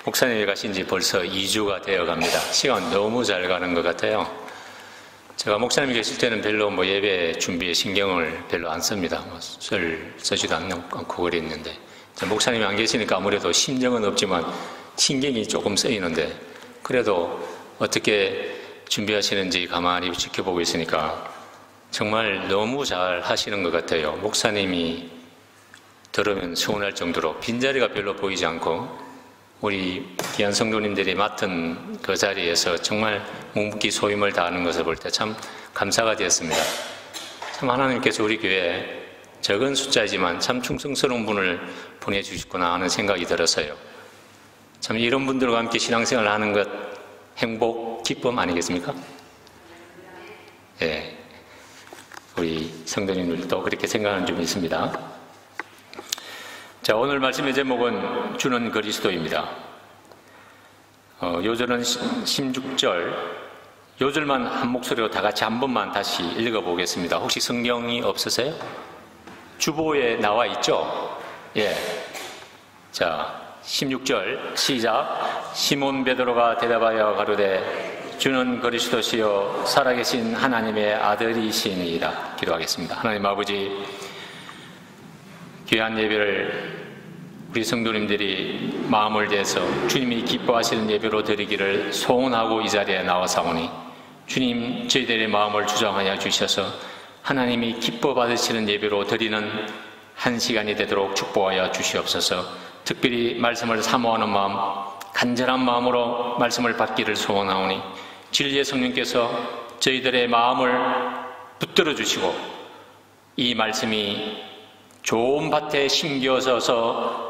목사님이 가신 지 벌써 2주가 되어 갑니다. 시간 너무 잘 가는 것 같아요. 제가 목사님이 계실 때는 별로 예배 준비에 신경을 별로 안 씁니다. 쓰지도 않고 그랬는데, 목사님이 안 계시니까 아무래도 심정은 없지만 신경이 조금 쓰이는데, 그래도 어떻게 준비하시는지 가만히 지켜보고 있으니까 정말 너무 잘 하시는 것 같아요. 목사님이 들으면 서운할 정도로 빈자리가 별로 보이지 않고, 우리 귀한 성도님들이 맡은 그 자리에서 정말 묵묵히 소임을 다하는 것을 볼 때 참 감사가 되었습니다. 참 하나님께서 우리 교회에 적은 숫자이지만 참 충성스러운 분을 보내주셨구나 하는 생각이 들어서요. 참 이런 분들과 함께 신앙생활을 하는 것 행복, 기쁨 아니겠습니까? 예, 우리 성도님들도 그렇게 생각하는 점이 있습니다. 자, 오늘 말씀의 제목은 주는 그리스도입니다. 요절은 16절, 요절만 한 목소리로 다 같이 한 번만 다시 읽어보겠습니다. 혹시 성경이 없으세요? 주보에 나와 있죠? 예. 자, 16절 시작. 시몬 베드로가 대답하여 가로되 주는 그리스도시요 살아계신 하나님의 아들이시니이다. 기도하겠습니다. 하나님 아버지, 귀한 예배를 우리 성도님들이 마음을 대해서 주님이 기뻐하시는 예배로 드리기를 소원하고 이 자리에 나와사오니 주님, 저희들의 마음을 주장하여 주셔서 하나님이 기뻐 받으시는 예배로 드리는 한 시간이 되도록 축복하여 주시옵소서. 특별히 말씀을 사모하는 마음, 간절한 마음으로 말씀을 받기를 소원하오니 진리의 성령께서 저희들의 마음을 붙들어 주시고 이 말씀이 좋은 밭에 심겨져서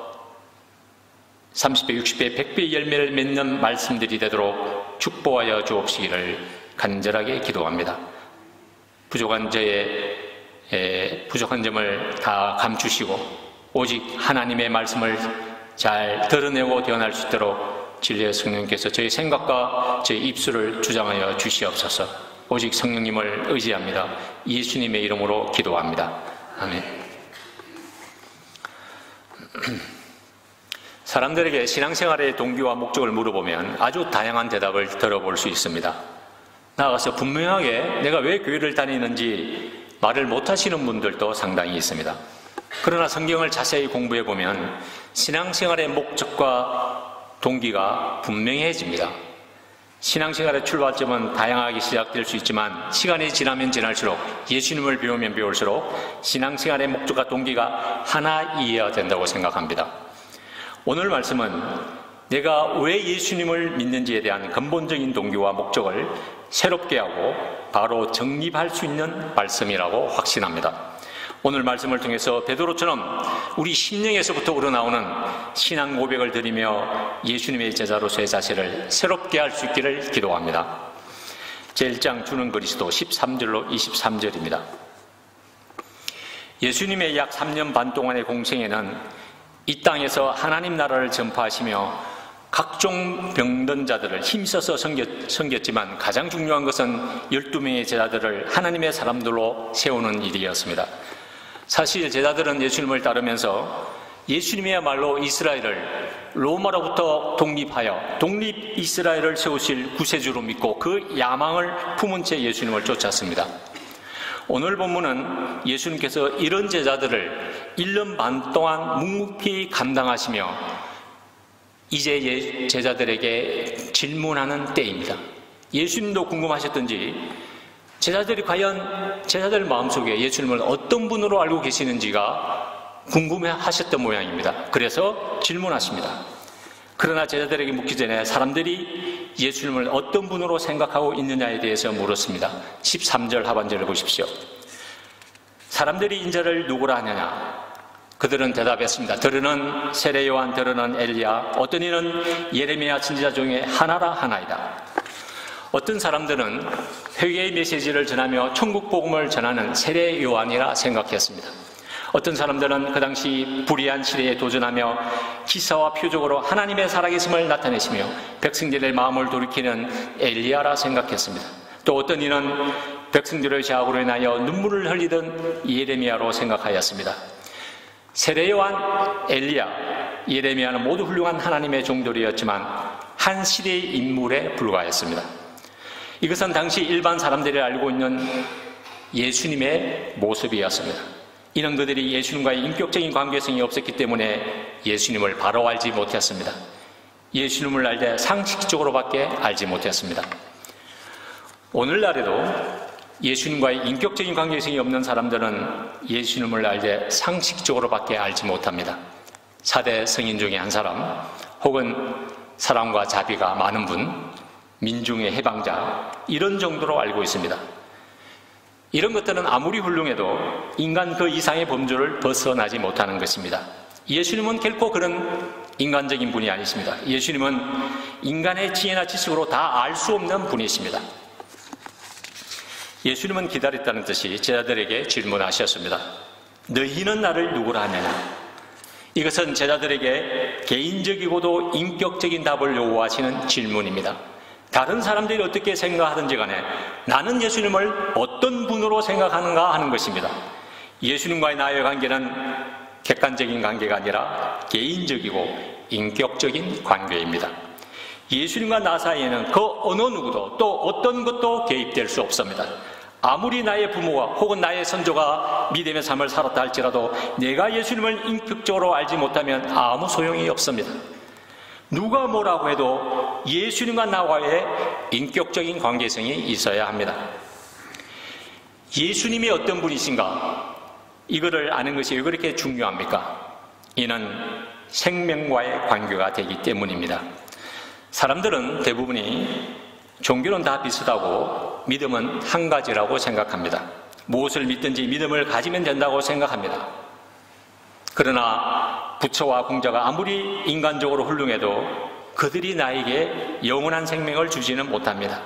30배, 60배, 100배의 열매를 맺는 말씀들이 되도록 축복하여 주옵시기를 간절하게 기도합니다. 부족한 점을 다 감추시고 오직 하나님의 말씀을 잘 드러내고 대언할 수 있도록 진리의 성령께서 저희 생각과 저희 입술을 주장하여 주시옵소서. 오직 성령님을 의지합니다. 예수님의 이름으로 기도합니다. 아멘. 사람들에게 신앙생활의 동기와 목적을 물어보면 아주 다양한 대답을 들어볼 수 있습니다. 나아가서 분명하게 내가 왜 교회를 다니는지 말을 못하시는 분들도 상당히 있습니다. 그러나 성경을 자세히 공부해보면 신앙생활의 목적과 동기가 분명해집니다. 신앙생활의 출발점은 다양하게 시작될 수 있지만 시간이 지나면 지날수록, 예수님을 배우면 배울수록 신앙생활의 목적과 동기가 하나이어야 된다고 생각합니다. 오늘 말씀은 내가 왜 예수님을 믿는지에 대한 근본적인 동기와 목적을 새롭게 하고 바로 정립할 수 있는 말씀이라고 확신합니다. 오늘 말씀을 통해서 베드로처럼 우리 심령에서부터 우러나오는 신앙 고백을 드리며 예수님의 제자로서의 자세를 새롭게 할 수 있기를 기도합니다. 제1장 주는 그리스도 13절로 23절입니다. 예수님의 약 3년 반 동안의 공생에는 이 땅에서 하나님 나라를 전파하시며 각종 병든 자들을 힘써서 섬겼지만 가장 중요한 것은 12명의 제자들을 하나님의 사람들로 세우는 일이었습니다. 사실 제자들은 예수님을 따르면서 예수님이야말로 이스라엘을 로마로부터 독립하여 독립 이스라엘을 세우실 구세주로 믿고 그 야망을 품은 채 예수님을 쫓았습니다. 오늘 본문은 예수님께서 이런 제자들을 1년 반 동안 묵묵히 감당하시며 이제 제자들에게 질문하는 때입니다. 예수님도 궁금하셨던지 제자들이 과연 제자들 마음속에 예수님을 어떤 분으로 알고 계시는지가 궁금해하셨던 모양입니다. 그래서 질문하십니다. 그러나 제자들에게 묻기 전에 사람들이 예수님을 어떤 분으로 생각하고 있느냐에 대해서 물었습니다. 13절 하반절을 보십시오. 사람들이 인자를 누구라 하느냐? 그들은 대답했습니다. 들으는 세례 요한, 들으는 엘리야, 어떤 이는 예레미야 선지자 중에 하나라 하나이다. 어떤 사람들은 회개의 메시지를 전하며 천국 복음을 전하는 세례 요한이라 생각했습니다. 어떤 사람들은 그 당시 불의한 시대에 도전하며 기사와 표적으로 하나님의 살아계심을 나타내시며 백성들의 마음을 돌이키는 엘리야라 생각했습니다. 또 어떤 이는 백성들의 죄악으로 인하여 눈물을 흘리던 예레미야로 생각하였습니다. 세례 요한, 엘리야, 예레미야는 모두 훌륭한 하나님의 종들이었지만 한 시대의 인물에 불과했습니다. 이것은 당시 일반 사람들이 알고 있는 예수님의 모습이었습니다. 이는 그들이 예수님과의 인격적인 관계성이 없었기 때문에 예수님을 바로 알지 못했습니다. 예수님을 알 때 상식적으로밖에 알지 못했습니다. 오늘날에도 예수님과의 인격적인 관계성이 없는 사람들은 예수님을 알 때 상식적으로밖에 알지 못합니다. 4대 성인 중에 한 사람, 혹은 사랑과 자비가 많은 분, 민중의 해방자, 이런 정도로 알고 있습니다. 이런 것들은 아무리 훌륭해도 인간 그 이상의 범주를 벗어나지 못하는 것입니다. 예수님은 결코 그런 인간적인 분이 아니십니다. 예수님은 인간의 지혜나 지식으로 다 알 수 없는 분이십니다. 예수님은 기다렸다는 듯이 제자들에게 질문하셨습니다. 너희는 나를 누구라 하느냐? 이것은 제자들에게 개인적이고도 인격적인 답을 요구하시는 질문입니다. 다른 사람들이 어떻게 생각하든지 간에 나는 예수님을 어떤 분으로 생각하는가 하는 것입니다. 예수님과의 나의 관계는 객관적인 관계가 아니라 개인적이고 인격적인 관계입니다. 예수님과 나 사이에는 그 어느 누구도 또 어떤 것도 개입될 수 없습니다. 아무리 나의 부모가 혹은 나의 선조가 믿음의 삶을 살았다 할지라도 내가 예수님을 인격적으로 알지 못하면 아무 소용이 없습니다. 누가 뭐라고 해도 예수님과 나와의 인격적인 관계성이 있어야 합니다. 예수님이 어떤 분이신가? 이거를 아는 것이 왜 그렇게 중요합니까? 이는 생명과의 관계가 되기 때문입니다. 사람들은 대부분이 종교는 다 비슷하고 믿음은 한 가지라고 생각합니다. 무엇을 믿든지 믿음을 가지면 된다고 생각합니다. 그러나 부처와 공자가 아무리 인간적으로 훌륭해도 그들이 나에게 영원한 생명을 주지는 못합니다.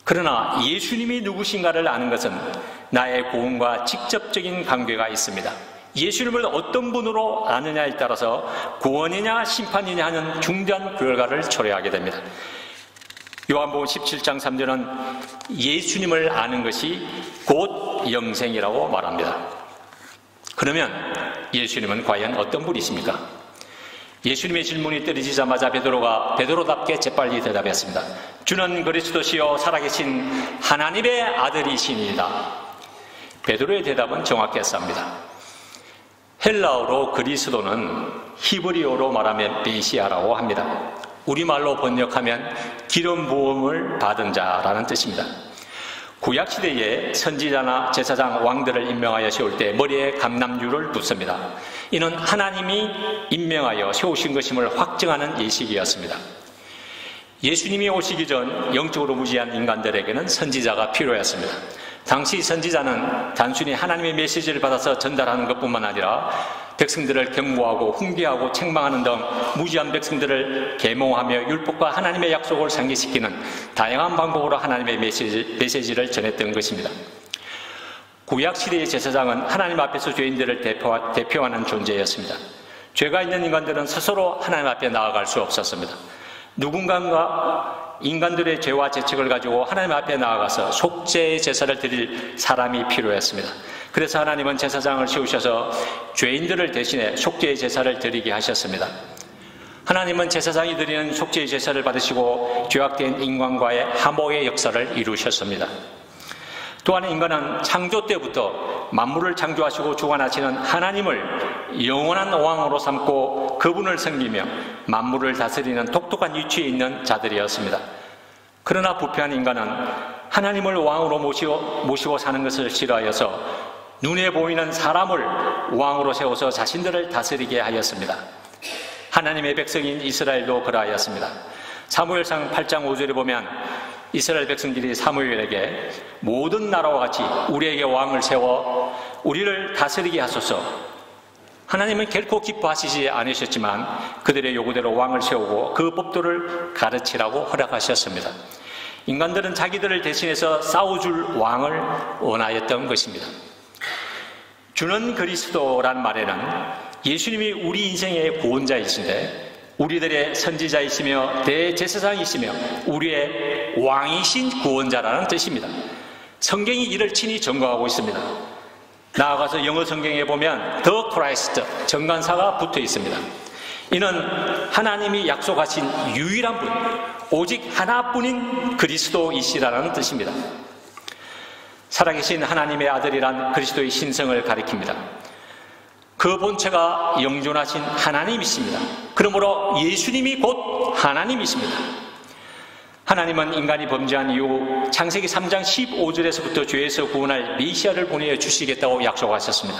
그러나 예수님이 누구신가를 아는 것은 나의 구원과 직접적인 관계가 있습니다. 예수님을 어떤 분으로 아느냐에 따라서 구원이냐 심판이냐 하는 중대한 결과를 초래하게 됩니다. 요한복음 17장 3절은 예수님을 아는 것이 곧 영생이라고 말합니다. 그러면 예수님은 과연 어떤 분이십니까? 예수님의 질문이 떨어지자마자 베드로답게 재빨리 대답했습니다. 주는 그리스도시요 살아계신 하나님의 아들이시니이다. 베드로의 대답은 정확했습니다. 헬라어로 그리스도는 히브리어로 말하면 메시아라고 합니다. 우리말로 번역하면 기름 부음을 받은 자라는 뜻입니다. 구약시대에 선지자나 제사장, 왕들을 임명하여 세울 때 머리에 감람류를 붓습니다. 이는 하나님이 임명하여 세우신 것임을 확증하는 예식이었습니다. 예수님이 오시기 전 영적으로 무지한 인간들에게는 선지자가 필요했습니다. 당시 선지자는 단순히 하나님의 메시지를 받아서 전달하는 것뿐만 아니라 백성들을 경고하고 훈계하고 책망하는 등 무지한 백성들을 계몽하며 율법과 하나님의 약속을 상기시키는 다양한 방법으로 하나님의 메시지를 전했던 것입니다. 구약시대의 제사장은 하나님 앞에서 죄인들을 대표하는 존재였습니다. 죄가 있는 인간들은 스스로 하나님 앞에 나아갈 수 없었습니다. 누군가가 인간들의 죄와 죄책을 가지고 하나님 앞에 나아가서 속죄의 제사를 드릴 사람이 필요했습니다. 그래서 하나님은 제사장을 세우셔서 죄인들을 대신해 속죄의 제사를 드리게 하셨습니다. 하나님은 제사장이 드리는 속죄의 제사를 받으시고 죄악된 인간과의 화목의 역사를 이루셨습니다. 또한 인간은 창조 때부터 만물을 창조하시고 주관하시는 하나님을 영원한 왕으로 삼고 그분을 섬기며 만물을 다스리는 독특한 위치에 있는 자들이었습니다. 그러나 부패한 인간은 하나님을 왕으로 모시고 사는 것을 싫어하여서 눈에 보이는 사람을 왕으로 세워서 자신들을 다스리게 하였습니다. 하나님의 백성인 이스라엘도 그러하였습니다. 사무엘상 8장 5절에 보면 이스라엘 백성들이 사무엘에게 모든 나라와 같이 우리에게 왕을 세워 우리를 다스리게 하소서. 하나님은 결코 기뻐하시지 않으셨지만 그들의 요구대로 왕을 세우고 그 법도를 가르치라고 허락하셨습니다. 인간들은 자기들을 대신해서 싸워줄 왕을 원하였던 것입니다. 주는 그리스도란 말에는 예수님이 우리 인생의 구원자이신데 우리들의 선지자이시며 대제사장이시며 우리의 왕이신 구원자라는 뜻입니다. 성경이 이를 친히 증거하고 있습니다. 나아가서 영어 성경에 보면 The Christ, 정관사가 붙어 있습니다. 이는 하나님이 약속하신 유일한 분, 오직 하나뿐인 그리스도이시라는 뜻입니다. 살아계신 하나님의 아들이란 그리스도의 신성을 가리킵니다. 그 본체가 영존하신 하나님이십니다. 그러므로 예수님이 곧 하나님이십니다. 하나님은 인간이 범죄한 이후 창세기 3장 15절에서부터 죄에서 구원할 메시아를 보내어 주시겠다고 약속하셨습니다.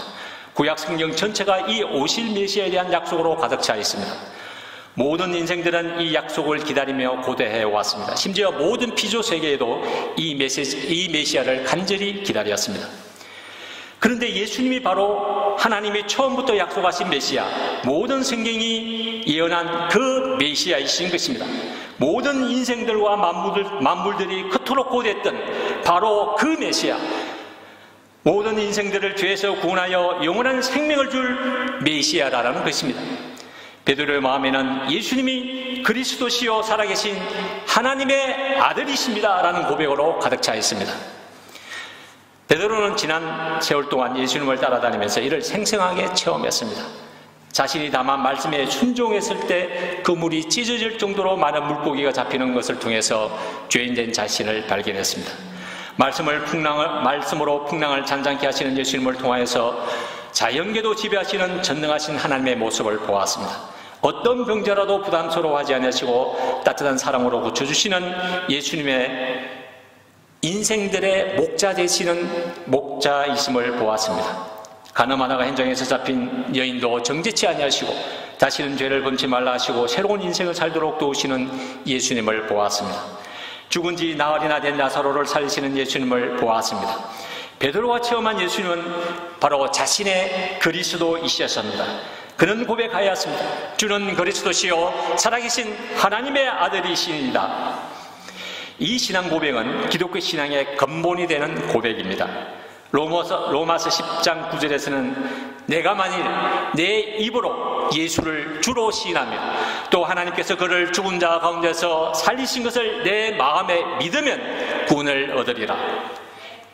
구약 성경 전체가 이 오실 메시아에 대한 약속으로 가득 차 있습니다. 모든 인생들은 이 약속을 기다리며 고대해 왔습니다. 심지어 모든 피조 세계에도 이 메시아를 간절히 기다렸습니다. 그런데 예수님이 바로 하나님이 처음부터 약속하신 메시아, 모든 성경이 예언한 그 메시아이신 것입니다. 모든 인생들과 만물들이 그토록 고대했던 바로 그 메시아, 모든 인생들을 죄에서 구원하여 영원한 생명을 줄 메시아라는 것입니다. 베드로의 마음에는 예수님이 그리스도시요 살아계신 하나님의 아들이십니다 라는 고백으로 가득 차 있습니다. 베드로는 지난 세월 동안 예수님을 따라다니면서 이를 생생하게 체험했습니다. 자신이 다만 말씀에 순종했을 때 그 물이 찢어질 정도로 많은 물고기가 잡히는 것을 통해서 죄인된 자신을 발견했습니다. 말씀으로 풍랑을 잔잔케 하시는 예수님을 통하여서 자연계도 지배하시는 전능하신 하나님의 모습을 보았습니다. 어떤 병자라도 부담스러워하지 않으시고 따뜻한 사랑으로 고쳐주시는 예수님의 인생들의 목자 되시는 목자이심을 보았습니다. 가늠하다가 현장에서 잡힌 여인도 정죄치 아니하시고 다시는 죄를 범치 말라 하시고 새로운 인생을 살도록 도우시는 예수님을 보았습니다. 죽은 지 나흘이나 된 나사로를 살리시는 예수님을 보았습니다. 베드로가 체험한 예수님은 바로 자신의 그리스도이셨습니다. 그는 고백하였습니다. 주는 그리스도시요 살아계신 하나님의 아들이시니이다. 이 신앙 고백은 기독교 신앙의 근본이 되는 고백입니다. 로마서 10장 9절에서는 내가 만일 내 입으로 예수를 주로 시인하며 또 하나님께서 그를 죽은 자 가운데서 살리신 것을 내 마음에 믿으면 구원을 얻으리라.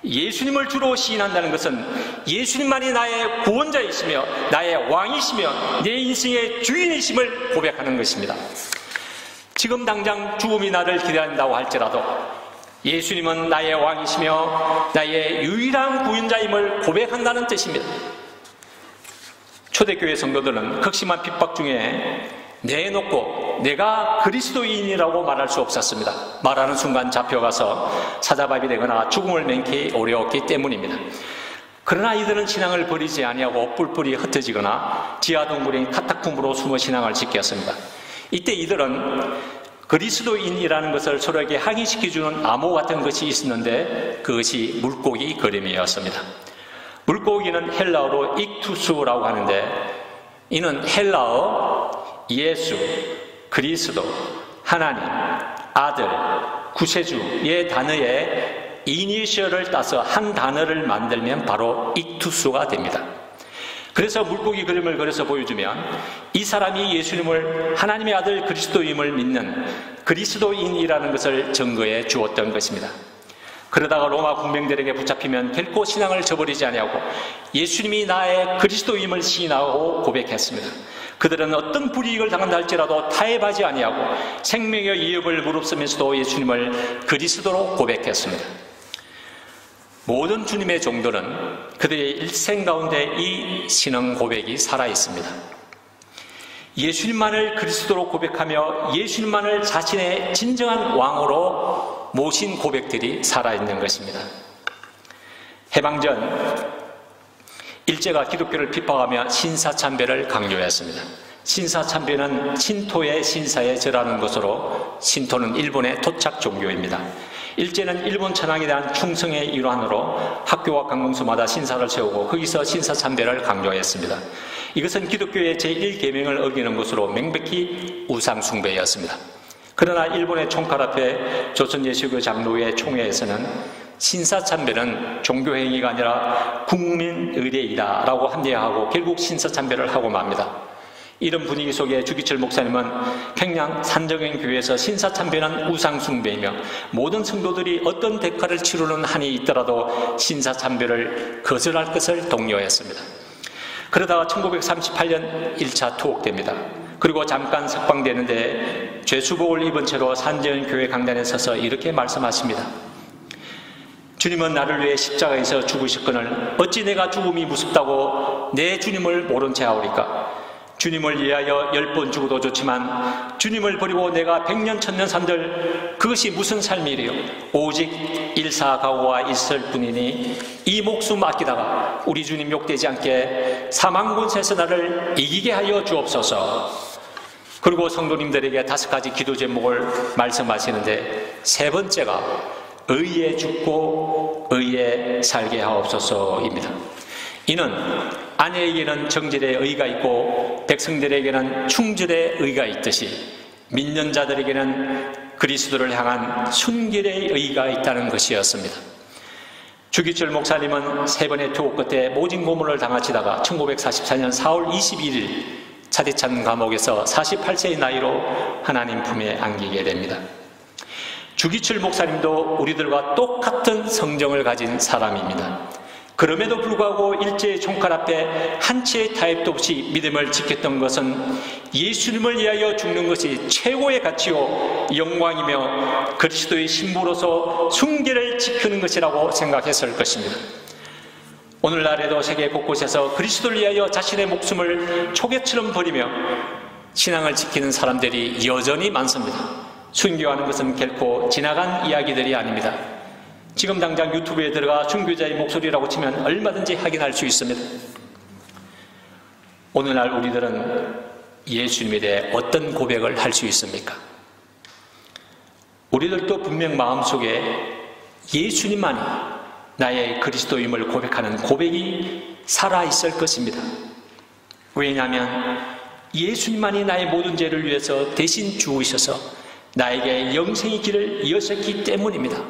예수님을 주로 시인한다는 것은 예수님만이 나의 구원자이시며 나의 왕이시며 내 인생의 주인이심을 고백하는 것입니다. 지금 당장 죽음이 나를 기다린다고 할지라도 예수님은 나의 왕이시며 나의 유일한 구원자임을 고백한다는 뜻입니다. 초대교회 성도들은 극심한 핍박 중에 내놓고 내가 그리스도인이라고 말할 수 없었습니다. 말하는 순간 잡혀가서 사자밥이 되거나 죽음을 맹기 어려웠기 때문입니다. 그러나 이들은 신앙을 버리지 아니하고 뿔뿔이 흩어지거나 지하동굴인 카타콤으로 숨어 신앙을 지켰습니다. 이때 이들은 그리스도인이라는 것을 서로에게 항의시켜주는 암호 같은 것이 있었는데 그것이 물고기 그림이었습니다. 물고기는 헬라어로 익투스라고 하는데 이는 헬라어 예수, 그리스도, 하나님, 아들, 구세주의 단어에 이니셜을 따서 한 단어를 만들면 바로 익투스가 됩니다. 그래서 물고기 그림을 그려서 보여주면 이 사람이 예수님을 하나님의 아들 그리스도임을 믿는 그리스도인이라는 것을 증거해 주었던 것입니다. 그러다가 로마 군병들에게 붙잡히면 결코 신앙을 저버리지 아니하고 예수님이 나의 그리스도임을 시인하고 고백했습니다. 그들은 어떤 불이익을 당한다 할지라도 타협하지 아니하고 생명의 위협을 무릅쓰면서도 예수님을 그리스도로 고백했습니다. 모든 주님의 종들은 그들의 일생 가운데 이 신앙 고백이 살아있습니다. 예수님만을 그리스도로 고백하며 예수님만을 자신의 진정한 왕으로 모신 고백들이 살아있는 것입니다. 해방전 일제가 기독교를 핍박하며 신사참배를 강요했습니다. 신사참배는 신토의 신사에 절하는 것으로 신토는 일본의 토착 종교입니다. 일제는 일본 천황에 대한 충성의 일환으로 학교와 관공서마다 신사를 세우고 거기서 신사참배를 강조했습니다. 이것은 기독교의 제1계명을 어기는 것으로 명백히 우상숭배였습니다. 그러나 일본의 총칼 앞에 조선예수교 장로의 총회에서는 신사참배는 종교행위가 아니라 국민의례이다 라고 합리화하고 결국 신사참배를 하고 맙니다. 이런 분위기 속에 주기철 목사님은 평양 산정행교회에서 신사참배는 우상숭배이며 모든 성도들이 어떤 대가를 치르는 한이 있더라도 신사참배를 거절할 것을 독려했습니다. 그러다가 1938년 1차 투옥됩니다. 그리고 잠깐 석방되는데 죄수복을 입은 채로 산지연교회 강단에 서서 이렇게 말씀하십니다. 주님은 나를 위해 십자가에서 죽으셨거늘 어찌 내가 죽음이 무섭다고 내 주님을 모른 채 하오리까? 주님을 위하여 10번 죽어도 좋지만 주님을 버리고 내가 100년 1000년 산들 그것이 무슨 삶이리요? 오직 일사각오가 있을 뿐이니 이 목숨 아끼다가 우리 주님 욕되지 않게 사망군세에서 나를 이기게 하여 주옵소서. 그리고 성도님들에게 5가지 기도 제목을 말씀하시는데 세 번째가 의에 죽고 의에 살게 하옵소서입니다. 이는 아내에게는 정절의 의가 있고 백성들에게는 충절의 의가 있듯이 믿는 자들에게는 그리스도를 향한 순결의 의가 있다는 것이었습니다. 주기철 목사님은 3번의 투옥 끝에 모진 고문을 당하시다가 1944년 4월 21일 차디찬 감옥에서 48세의 나이로 하나님 품에 안기게 됩니다. 주기철 목사님도 우리들과 똑같은 성정을 가진 사람입니다. 그럼에도 불구하고 일제의 총칼 앞에 한 치의 타협도 없이 믿음을 지켰던 것은 예수님을 위하여 죽는 것이 최고의 가치요 영광이며 그리스도의 신부로서 순결을 지키는 것이라고 생각했을 것입니다. 오늘날에도 세계 곳곳에서 그리스도를 위하여 자신의 목숨을 초계처럼 버리며 신앙을 지키는 사람들이 여전히 많습니다. 순교하는 것은 결코 지나간 이야기들이 아닙니다. 지금 당장 유튜브에 들어가 순교자의 목소리라고 치면 얼마든지 확인할 수 있습니다. 오늘날 우리들은 예수님에 대해 어떤 고백을 할 수 있습니까? 우리들도 분명 마음속에 예수님만이 나의 그리스도임을 고백하는 고백이 살아있을 것입니다. 왜냐하면 예수님만이 나의 모든 죄를 위해서 대신 죽으셔서 나에게 영생의 길을 여셨기 때문입니다.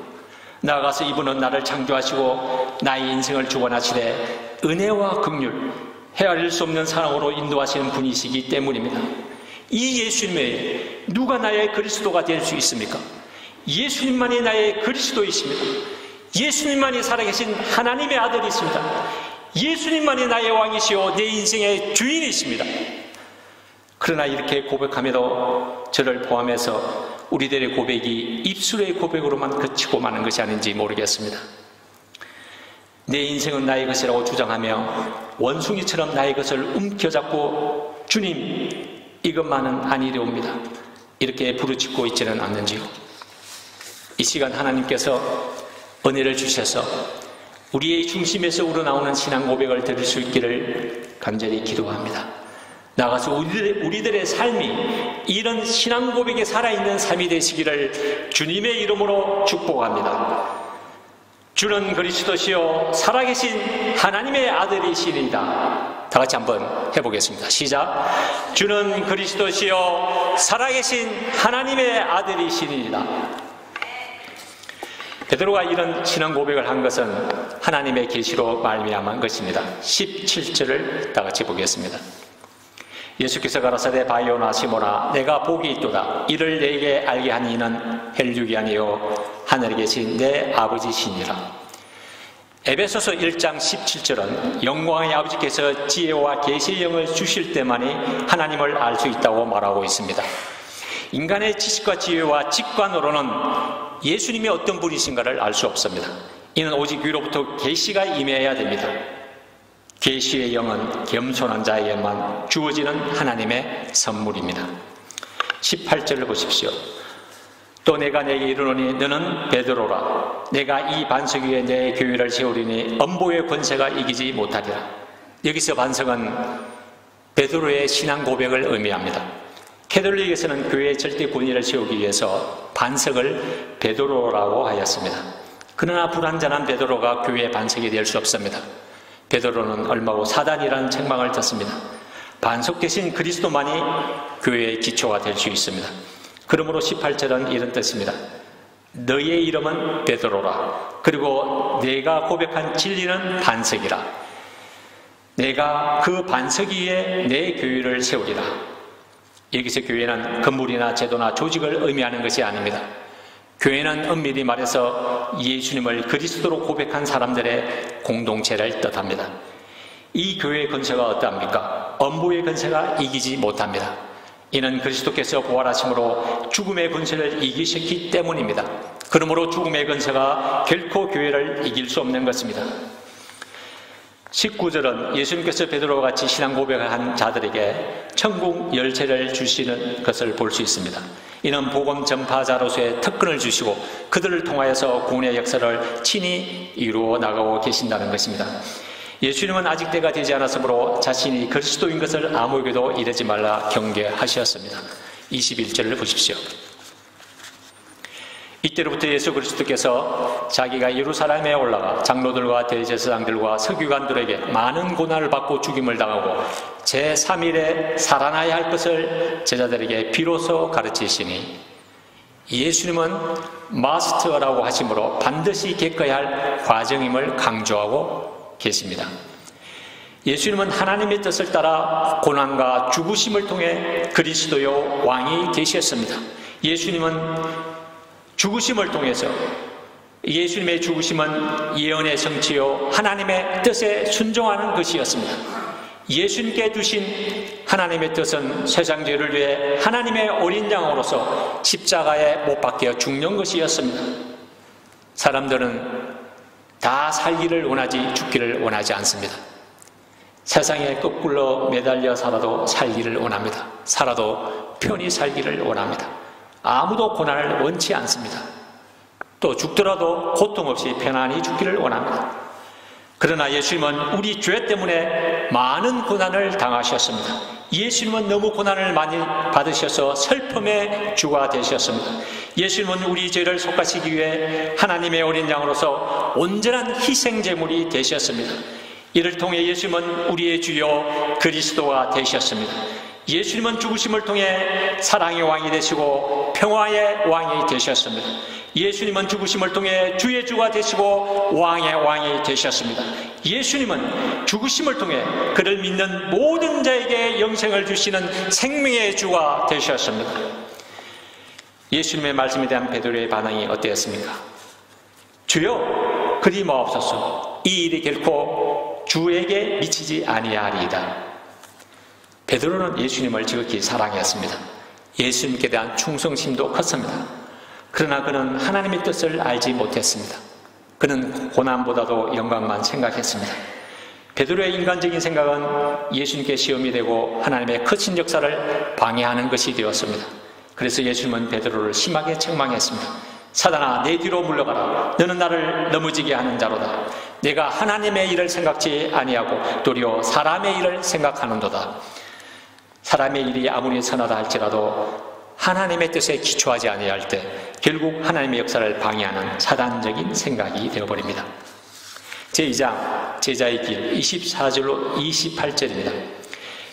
나아가서 이분은 나를 창조하시고 나의 인생을 주관하시되 은혜와 긍휼, 헤아릴 수 없는 사랑으로 인도하시는 분이시기 때문입니다. 이 예수님 외에 누가 나의 그리스도가 될 수 있습니까? 예수님만이 나의 그리스도이십니다. 예수님만이 살아계신 하나님의 아들이십니다. 예수님만이 나의 왕이시오 내 인생의 주인이십니다. 그러나 이렇게 고백함에도 저를 포함해서 우리들의 고백이 입술의 고백으로만 그치고 마는 것이 아닌지 모르겠습니다. 내 인생은 나의 것이라고 주장하며 원숭이처럼 나의 것을 움켜잡고 주님 이것만은 아니려옵니다 이렇게 부르짖고 있지는 않는지요. 이 시간 하나님께서 은혜를 주셔서 우리의 중심에서 우러나오는 신앙 고백을 들을 수 있기를 간절히 기도합니다. 나아가서 우리들의 삶이 이런 신앙 고백에 살아있는 삶이 되시기를 주님의 이름으로 축복합니다. 주는 그리스도시요 살아계신 하나님의 아들이시니이다. 다 같이 한번 해보겠습니다. 시작. 주는 그리스도시요 살아계신 하나님의 아들이시니이다. 베드로가 이런 신앙 고백을 한 것은 하나님의 계시로 말미암은 것입니다. 17절을 다 같이 보겠습니다. 예수께서 가라사대 바이오나 시모나 내가 복이 있도다. 이를 내게 알게 한 이는 혈육이 아니요 하늘에 계신 내 아버지시니라. 에베소서 1장 17절은 영광의 아버지께서 지혜와 계시의 영을 주실 때만이 하나님을 알 수 있다고 말하고 있습니다. 인간의 지식과 지혜와 직관으로는 예수님이 어떤 분이신가를 알 수 없습니다. 이는 오직 위로부터 계시가 임해야 됩니다. 계시의 영은 겸손한 자에게만 주어지는 하나님의 선물입니다. 18절을 보십시오. 또 내가 내게 이르노니 너는 베드로라. 내가 이 반석 위에 내 교회를 세우리니 엄보의 권세가 이기지 못하리라. 여기서 반석은 베드로의 신앙 고백을 의미합니다. 캐톨릭에서는 교회의 절대 권위를 세우기 위해서 반석을 베드로라고 하였습니다. 그러나 불완전한 베드로가 교회의 반석이 될 수 없습니다. 베드로는 얼마 후 사단이라는 책망을 듣습니다. 반석 대신 그리스도만이 교회의 기초가 될 수 있습니다. 그러므로 18절은 이런 뜻입니다. 너의 이름은 베드로라. 그리고 내가 고백한 진리는 반석이라. 내가 그 반석 위에 내 교회를 세우리라. 여기서 교회는 건물이나 제도나 조직을 의미하는 것이 아닙니다. 교회는 엄밀히 말해서 예수님을 그리스도로 고백한 사람들의 공동체를 뜻합니다. 이 교회의 권세가 어떠합니까? 엄보의 권세가 이기지 못합니다. 이는 그리스도께서 부활하심으로 죽음의 권세를 이기셨기 때문입니다. 그러므로 죽음의 권세가 결코 교회를 이길 수 없는 것입니다. 19절은 예수님께서 베드로와 같이 신앙 고백을 한 자들에게 천국 열쇠를 주시는 것을 볼 수 있습니다. 이는 복음 전파자로서의 특권을 주시고 그들을 통하여서 구원의 역사를 친히 이루어 나가고 계신다는 것입니다. 예수님은 아직 때가 되지 않았으므로 자신이 그리스도인 것을 아무에게도 이르지 말라 경계하셨습니다. 21절을 보십시오. 이때로부터 예수 그리스도께서 자기가 예루살렘에 올라가 장로들과 대제사장들과 서기관들에게 많은 고난을 받고 죽임을 당하고 제3일에 살아나야 할 것을 제자들에게 비로소 가르치시니, 예수님은 마스터라고 하심으로 반드시 겪어야 할 과정임을 강조하고 계십니다. 예수님은 하나님의 뜻을 따라 고난과 죽으심을 통해 그리스도요 왕이 되셨습니다. 예수님은 죽으심을 통해서, 예수님의 죽으심은 예언의 성취요 하나님의 뜻에 순종하는 것이었습니다. 예수님께 주신 하나님의 뜻은 세상 죄를 위해 하나님의 어린 양으로서 십자가에 못 박혀 죽는 것이었습니다. 사람들은 다 살기를 원하지 죽기를 원하지 않습니다. 세상에 거꾸로 매달려 살아도 살기를 원합니다. 살아도 편히 살기를 원합니다. 아무도 고난을 원치 않습니다. 또 죽더라도 고통 없이 편안히 죽기를 원합니다. 그러나 예수님은 우리 죄 때문에 많은 고난을 당하셨습니다. 예수님은 너무 고난을 많이 받으셔서 슬픔의 주가 되셨습니다. 예수님은 우리 죄를 속하시기 위해 하나님의 어린 양으로서 온전한 희생제물이 되셨습니다. 이를 통해 예수님은 우리의 주요 그리스도가 되셨습니다. 예수님은 죽으심을 통해 사랑의 왕이 되시고 평화의 왕이 되셨습니다. 예수님은 죽으심을 통해 주의 주가 되시고 왕의 왕이 되셨습니다. 예수님은 죽으심을 통해 그를 믿는 모든 자에게 영생을 주시는 생명의 주가 되셨습니다. 예수님의 말씀에 대한 베드로의 반응이 어땠습니까? 주여 그리 마옵소서, 이 일이 결코 주에게 미치지 아니하리이다. 베드로는 예수님을 지극히 사랑했습니다. 예수님께 대한 충성심도 컸습니다. 그러나 그는 하나님의 뜻을 알지 못했습니다. 그는 고난보다도 영광만 생각했습니다. 베드로의 인간적인 생각은 예수님께 시험이 되고 하나님의 크신 역사를 방해하는 것이 되었습니다. 그래서 예수님은 베드로를 심하게 책망했습니다. 사단아, 내 뒤로 물러가라. 너는 나를 넘어지게 하는 자로다. 내가 하나님의 일을 생각지 아니하고 도리어 사람의 일을 생각하는도다. 사람의 일이 아무리 선하다 할지라도 하나님의 뜻에 기초하지 아니할 때 결국 하나님의 역사를 방해하는 사단적인 생각이 되어버립니다. 제2장 제자의 길 24절로 28절입니다.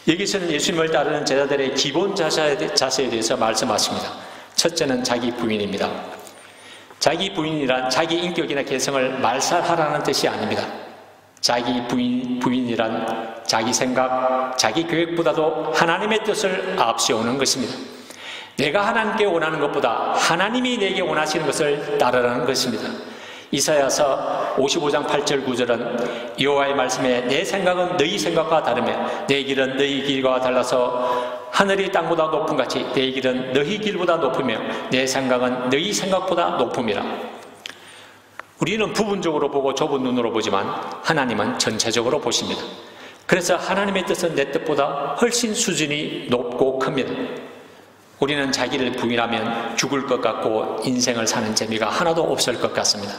여기서는 예수님을 따르는 제자들의 기본 자세에 대해서 말씀하십니다. 첫째는 자기 부인입니다. 자기 부인이란 자기 인격이나 개성을 말살하라는 뜻이 아닙니다. 자기 부인이란 자기 생각, 자기 계획보다도 하나님의 뜻을 앞세우는 것입니다. 내가 하나님께 원하는 것보다 하나님이 내게 원하시는 것을 따르라는 것입니다. 이사야서 55장 8절 9절은 여호와의 말씀에 내 생각은 너희 생각과 다르며 내 길은 너희 길과 달라서 하늘이 땅보다 높은 같이 내 길은 너희 길보다 높으며 내 생각은 너희 생각보다 높음이라. 우리는 부분적으로 보고 좁은 눈으로 보지만 하나님은 전체적으로 보십니다. 그래서 하나님의 뜻은 내 뜻보다 훨씬 수준이 높고 큽니다. 우리는 자기를 부인하면 죽을 것 같고 인생을 사는 재미가 하나도 없을 것 같습니다.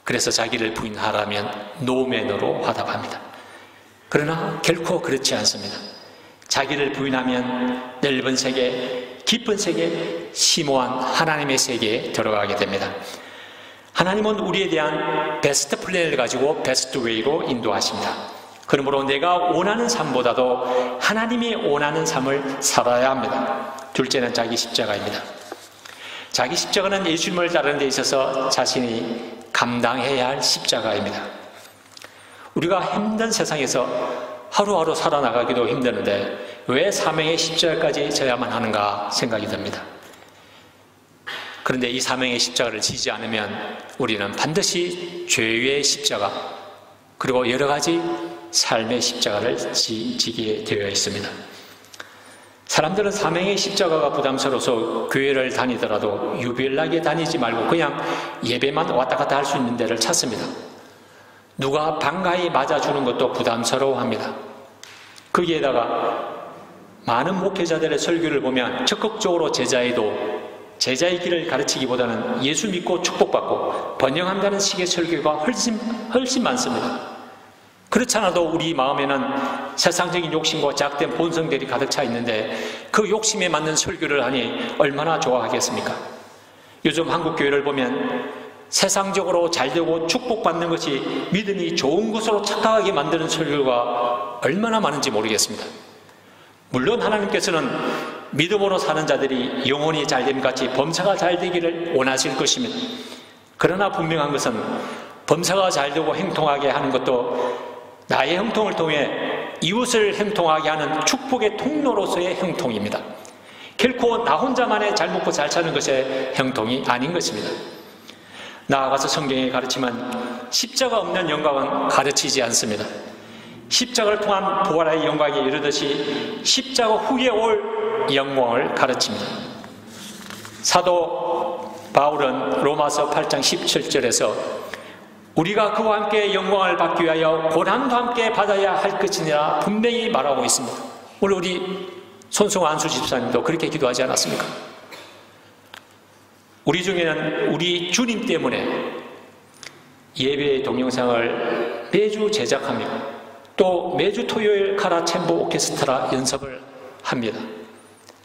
그래서 자기를 부인하라면 노맨으로 화답합니다. 그러나 결코 그렇지 않습니다. 자기를 부인하면 넓은 세계, 깊은 세계, 심오한 하나님의 세계에 들어가게 됩니다. 하나님은 우리에 대한 베스트 플랜을 가지고 베스트 웨이로 인도하십니다. 그러므로 내가 원하는 삶보다도 하나님이 원하는 삶을 살아야 합니다. 둘째는 자기 십자가입니다. 자기 십자가는 예수님을 따르는 데 있어서 자신이 감당해야 할 십자가입니다. 우리가 힘든 세상에서 하루하루 살아나가기도 힘드는데 왜 사명의 십자가까지 져야만 하는가 생각이 듭니다. 그런데 이 사명의 십자가를 지지 않으면 우리는 반드시 죄의 십자가 그리고 여러 가지 삶의 십자가를 지게 되어 있습니다. 사람들은 사명의 십자가가 부담스러워서 교회를 다니더라도 유별나게 다니지 말고 그냥 예배만 왔다 갔다 할 수 있는 데를 찾습니다. 누가 반가이 맞아주는 것도 부담스러워합니다. 거기에다가 많은 목회자들의 설교를 보면 적극적으로 제자의 길을 가르치기보다는 예수 믿고 축복받고 번영한다는 식의 설교가 훨씬 많습니다. 그렇지 않아도 우리 마음에는 세상적인 욕심과 작된 본성들이 가득 차 있는데 그 욕심에 맞는 설교를 하니 얼마나 좋아하겠습니까? 요즘 한국 교회를 보면 세상적으로 잘되고 축복받는 것이 믿음이 좋은 것으로 착각하게 만드는 설교가 얼마나 많은지 모르겠습니다. 물론 하나님께서는 믿음으로 사는 자들이 영혼이 잘됨 같이 범사가 잘되기를 원하실 것입니다. 그러나 분명한 것은 범사가 잘되고 행통하게 하는 것도 나의 형통을 통해 이웃을 형통하게 하는 축복의 통로로서의 형통입니다. 결코 나 혼자만의 잘 먹고 잘 사는 것의 형통이 아닌 것입니다. 나아가서 성경에 가르치면 십자가 없는 영광은 가르치지 않습니다. 십자가를 통한 부활의 영광에 이르듯이 십자가 후에 올 영광을 가르칩니다. 사도 바울은 로마서 8장 17절에서 우리가 그와 함께 영광을 받기 위하여 고난도 함께 받아야 할 것이니라 분명히 말하고 있습니다. 오늘 우리 손승호 안수 집사님도 그렇게 기도하지 않았습니까? 우리 중에는 우리 주님 때문에 예배의 동영상을 매주 제작하며 또 매주 토요일 카라 챔버 오케스트라 연습을 합니다.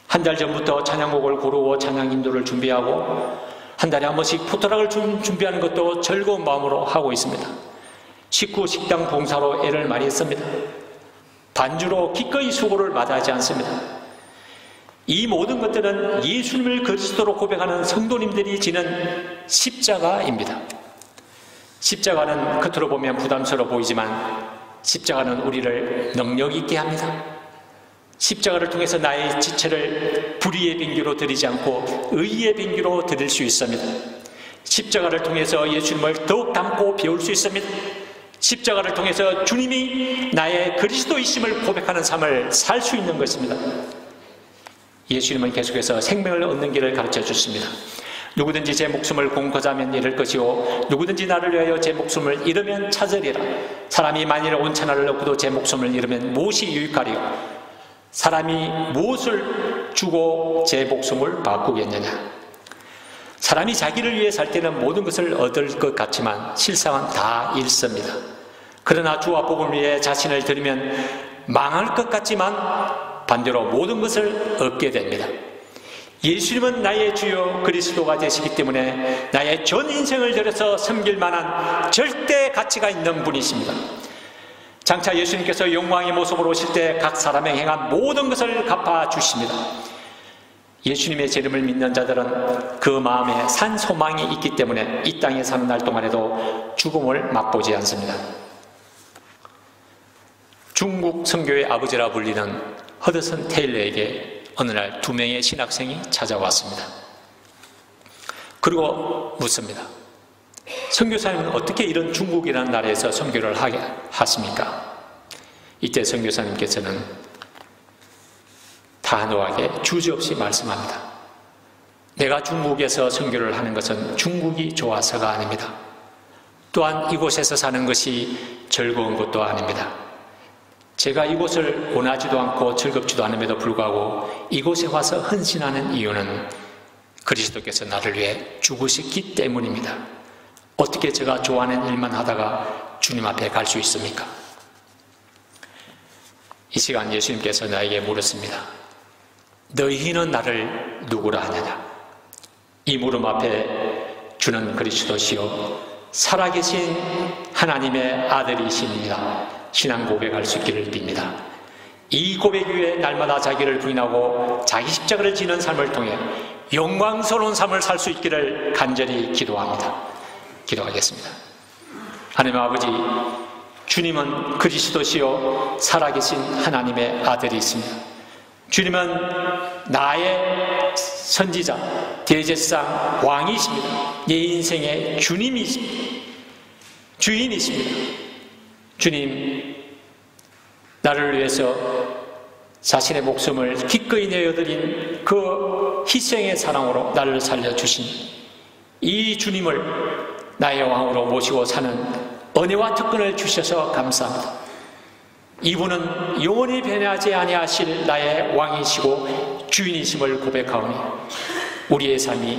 한 달 전부터 찬양곡을 고르고 찬양 인도를 준비하고 한 달에 한 번씩 포토락을 준비하는 것도 즐거운 마음으로 하고 있습니다. 식구 식당 봉사로 애를 많이 했습니다. 반주로 기꺼이 수고를 마다하지 않습니다. 이 모든 것들은 예수님을 그리스도로 고백하는 성도님들이 지는 십자가입니다. 십자가는 겉으로 보면 부담스러워 보이지만 십자가는 우리를 능력 있게 합니다. 십자가를 통해서 나의 지체를 불의의 빙기로 드리지 않고 의의 빙기로 드릴 수 있습니다. 십자가를 통해서 예수님을 더욱 닮고 배울 수 있습니다. 십자가를 통해서 주님이 나의 그리스도이심을 고백하는 삶을 살 수 있는 것입니다. 예수님은 계속해서 생명을 얻는 길을 가르쳐 주십니다. 누구든지 제 목숨을 공고자면 잃을 것이요 누구든지 나를 위하여 제 목숨을 잃으면 찾으리라. 사람이 만일 온 천하를 얻고도 제 목숨을 잃으면 무엇이 유익하리요? 사람이 무엇을 주고 제 목숨을 바꾸겠느냐? 사람이 자기를 위해 살 때는 모든 것을 얻을 것 같지만 실상은 다 잃습니다. 그러나 주와 복음을 위해 자신을 드리면 망할 것 같지만 반대로 모든 것을 얻게 됩니다. 예수님은 나의 주요 그리스도가 되시기 때문에 나의 전 인생을 들여서 섬길 만한 절대 가치가 있는 분이십니다. 장차 예수님께서 영광의 모습으로 오실 때 각 사람의 행한 모든 것을 갚아주십니다. 예수님의 재림을 믿는 자들은 그 마음에 산 소망이 있기 때문에 이 땅에 사는 날 동안에도 죽음을 맛보지 않습니다. 중국 선교의 아버지라 불리는 허드슨 테일러에게 어느 날 2명의 신학생이 찾아왔습니다. 그리고 묻습니다. 선교사님은 어떻게 이런 중국이라는 나라에서 선교를 하게 하십니까? 이때 선교사님께서는 단호하게 주저없이 말씀합니다. 내가 중국에서 선교를 하는 것은 중국이 좋아서가 아닙니다. 또한 이곳에서 사는 것이 즐거운 것도 아닙니다. 제가 이곳을 원하지도 않고 즐겁지도 않음에도 불구하고 이곳에 와서 헌신하는 이유는 그리스도께서 나를 위해 죽으셨기 때문입니다. 어떻게 제가 좋아하는 일만 하다가 주님 앞에 갈 수 있습니까? 이 시간 예수님께서 나에게 물었습니다. 너희는 나를 누구라 하느냐? 이 물음 앞에 주는 그리스도시요 살아계신 하나님의 아들이십니다. 신앙 고백할 수 있기를 빕니다. 이 고백 위에 날마다 자기를 부인하고 자기 십자가를 지는 삶을 통해 영광스러운 삶을 살 수 있기를 간절히 기도합니다. 기도하겠습니다. 하나님 아버지, 주님은 그리스도시요 살아계신 하나님의 아들이십니다. 주님은 나의 선지자, 대제사장, 왕이십니다. 내 인생의 주님이십니다. 주인이십니다. 주님, 나를 위해서 자신의 목숨을 기꺼이 내어드린 그 희생의 사랑으로 나를 살려주신 이 주님을 나의 왕으로 모시고 사는 은혜와 특권을 주셔서 감사합니다. 이분은 영원히 변하지 아니하실 나의 왕이시고 주인이심을 고백하오니 우리의 삶이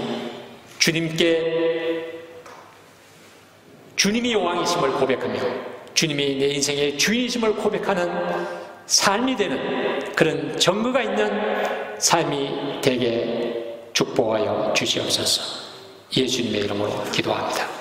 주님이 왕이심을 고백하며 주님이 내 인생의 주인이심을 고백하는 삶이 되는 그런 정거가 있는 삶이 되게 축복하여 주시옵소서. 예수님의 이름으로 기도합니다.